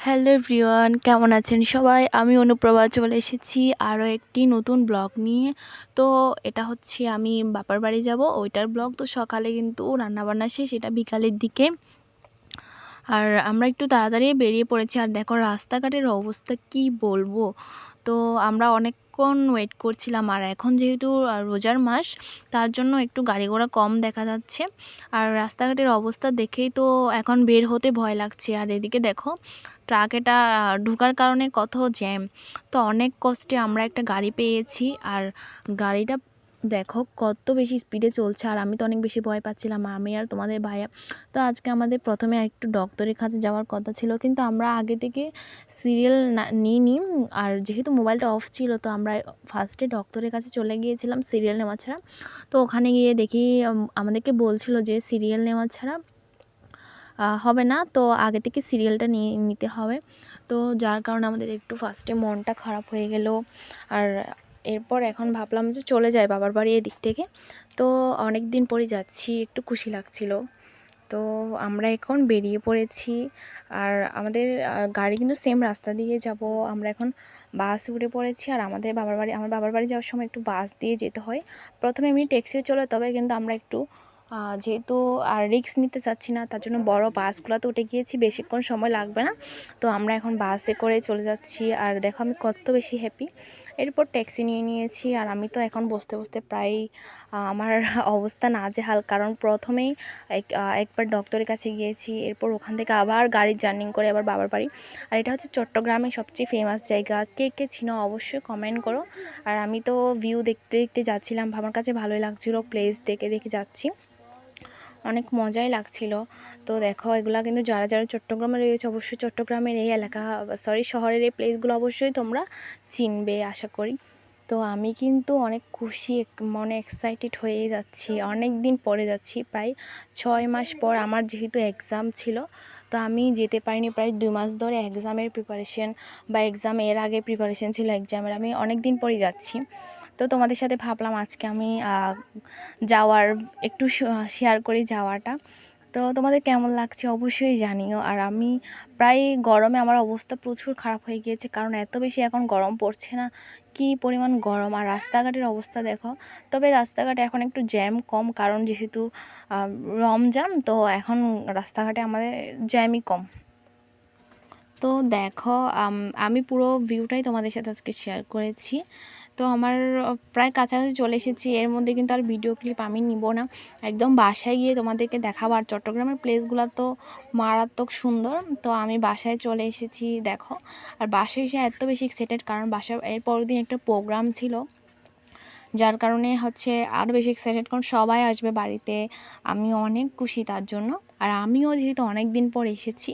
Hello everyone, কেমন আছেন সবাই? আমি অনুপ্রভা চলে এসেছি আরও একটি নতুন ব্লগ নিয়ে। তো এটা হচ্ছে আমি বাপার বাড়ি যাব, ওইটার ব্লগ। তো সকালে কিন্তু রান্নাবান্না শেষ, এটা বিকালের দিকে। আর আমরা একটু তাড়াতাড়ি বেরিয়ে পড়েছি। আর দেখো রাস্তাঘাটের অবস্থা কি বলবো। তো আমরা অনেকক্ষণ ওয়েট করছিলাম। আর এখন যেহেতু রোজার মাস, তার জন্য একটু গাড়ি ঘোড়া কম দেখা যাচ্ছে। আর রাস্তাঘাটের অবস্থা দেখেই তো এখন বের হতে ভয় লাগছে। আর এদিকে দেখো ট্রাক এটা ঢোকার কারণে কত জ্যাম। তো অনেক কষ্টে আমরা একটা গাড়ি পেয়েছি। আর গাড়িটা দেখো কত বেশি স্পিডে চলছে। আর আমি তো অনেক বেশি ভয় পাচ্ছিলাম, আমি আর তোমাদের ভাইয়া। তো আজকে আমাদের প্রথমে একটু ডক্টরের কাছে যাওয়ার কথা ছিল, কিন্তু আমরা আগে থেকে সিরিয়াল নিইনি। আর যেহেতু মোবাইলটা অফ ছিল, তো আমরা ফার্স্টে ডক্টরের কাছে চলে গিয়েছিলাম সিরিয়াল নেওয়া ছাড়া। তো ওখানে গিয়ে দেখি আমাদেরকে বলছিল যে সিরিয়াল নেওয়া ছাড়া হবে না, তো আগে থেকে সিরিয়ালটা নিতে হবে। তো যার কারণে আমাদের একটু ফার্স্টে মনটা খারাপ হয়ে গেল। আর এরপর এখন ভাবলাম যে চলে যায় বাবার বাড়ি এদিক থেকে। তো অনেক দিন পরে যাচ্ছি, একটু খুশি লাগছিল। তো আমরা এখন বেরিয়ে পড়েছি। আর আমাদের গাড়ি কিন্তু সেম রাস্তা দিয়ে যাব। আমরা এখন বাসে উঠে পড়েছি। আর আমার বাবার বাড়ি যাওয়ার সময় একটু বাস দিয়ে যেতে হয়। প্রথমে এমনি ট্যাক্সিও চলে, তবে কিন্তু আমরা একটু যেহেতু আর রিস্ক নিতে চাচ্ছি না, তার জন্য বড় বাসগুলোতে উঠে গিয়েছি, বেশিক্ষণ সময় লাগবে না। তো আমরা এখন বাসে করে চলে যাচ্ছি। আর দেখো আমি কত বেশি হ্যাপি। এরপর ট্যাক্সি নিয়ে নিয়েছি। আর আমি তো এখন বসতে বসতে প্রায় আমার অবস্থা নাজেহাল, কারণ প্রথমেই একবার ডক্টরের কাছে গিয়েছি, এরপর ওখান থেকে আবার গাড়ির জার্নি করে আবার বাবার বাড়ি। আর এটা হচ্ছে চট্টগ্রামের সবচেয়ে ফেমাস জায়গা। কে কে চিনো অবশ্যই কমেন্ট করো। আর আমি তো ভিউ দেখতে দেখতে যাচ্ছিলাম, আমার কাছে ভালোই লাগছিলো, প্লেস দেখে দেখে যাচ্ছি, অনেক মজাই লাগছিল। তো দেখো এগুলা কিন্তু যারা যারা চট্টগ্রামে রয়েছে, অবশ্যই চট্টগ্রামের এই এলাকা শহরের এই প্লেসগুলো অবশ্যই তোমরা চিনবে আশা করি। তো আমি কিন্তু অনেক খুশি, মনে এক্সাইটেড হয়ে যাচ্ছি, অনেক দিন পরে যাচ্ছি, প্রায় 6 মাস পর। আমার যেহেতু এক্সাম ছিল, তো আমি যেতে পারিনি প্রায় 2 মাস ধরে এক্সামের প্রিপারেশন, বা এক্সাম এর আগে প্রিপারেশন ছিল এক্সামের। আমি অনেক দিন পরেই যাচ্ছি। তো তোমাদের সাথে ভাবলাম আজকে আমি যাওয়ার একটু শেয়ার করি যাওয়াটা। তো তোমাদের কেমন লাগছে অবশ্যই জানিও। আর আমি প্রায় গরমে আমার অবস্থা প্রচুর খারাপ হয়ে গিয়েছে, কারণ এত বেশি এখন গরম পড়ছে না, কি পরিমাণ গরম। আর রাস্তাঘাটের অবস্থা দেখো। তবে রাস্তাঘাটে এখন একটু জ্যাম কম, কারণ যেহেতু রমজান, তো এখন রাস্তাঘাটে আমাদের জ্যামই কম। তো দেখো আমি পুরো ভিউটাই তোমাদের সাথে আজকে শেয়ার করেছি। তো আমার প্রায় কাছাকাছি চলে এসেছি। এর মধ্যে কিন্তু আর ভিডিও ক্লিপ আমি নিব না, একদম বাসায় গিয়ে তোমাদেরকে দেখাবো। আর চট্টগ্রামের প্লেসগুলো তো মারাত্মক সুন্দর। তো আমি বাসায় চলে এসেছি দেখো। আর বাসায় এসে এত বেশি এক্সাইটেড, কারণ বাসায় এর পরের দিন একটা প্রোগ্রাম ছিল, যার কারণে হচ্ছে আরও বেশি এক্সাইটেড, কারণ সবাই আসবে বাড়িতে। আমি অনেক খুশি তার জন্য। আর আমিও যেহেতু অনেক দিন পর এসেছি,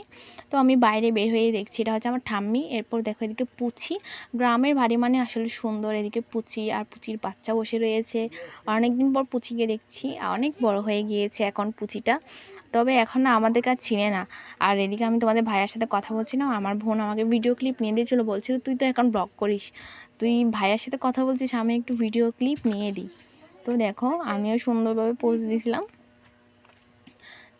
তো আমি বাইরে বের হয়ে দেখছি, এটা হচ্ছে আমার ঠাম্মি। এরপর দেখো এদিকে পুচি, গ্রামের বাড়ি মানে আসলে সুন্দর। এদিকে পুচি আর পুচির বাচ্চা বসে রয়েছে। অনেক দিন পর পুচিকে দেখছি, অনেক বড় হয়ে গিয়েছে এখন পুচিটা, তবে এখন না আমাদের কাছে চিনে না। আর এদিকে আমি তোমাদের ভাইয়ের সাথে কথা বলছিলাম, আমার বোন আমাকে ভিডিও ক্লিপ নিয়ে দিয়েছিলো, বলছিল তুই তো এখন ব্লগ করিস, তুই ভাইয়ার সাথে কথা বলছিস, আমি একটু ভিডিও ক্লিপ নিয়ে দিই। তো দেখো আমিও সুন্দরভাবে পোজ দিয়েছিলাম।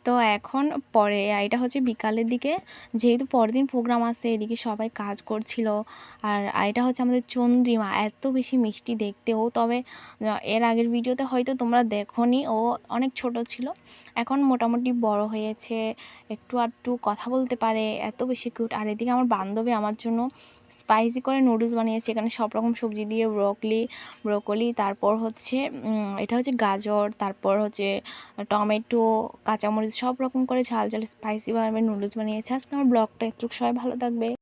তো এখন পরে এটা হচ্ছে বিকালের দিকে, যেহেতু পরের দিন প্রোগ্রাম আছে, এদিকে সবাই কাজ করছিল। আর এটা হচ্ছে আমাদের চন্দ্রিমা, এত বেশি মিষ্টি দেখতেও। তবে এর আগের ভিডিওতে হয়তো তোমরা দেখোনি, ও অনেক ছোট ছিল, এখন মোটামুটি বড় হয়েছে, একটু আধটু কথা বলতে পারে, এত বেশি কিউট। আর এদিকে আমার বান্ধবী আমার জন্য স্পাইসি করে নুডলস বানিয়েছে, এখানে সব রকম সবজি দিয়ে, ব্রোকলি, তারপর হচ্ছে এটা হচ্ছে গাজর, তারপর হচ্ছে টমেটো, কাঁচামরিচ, সব রকম করে ঝাল ঝাল স্পাইসিভাবে নুডলস বানিয়েছে। আজকে আমার ব্লগটা একটু, সবাই ভালো থাকবে।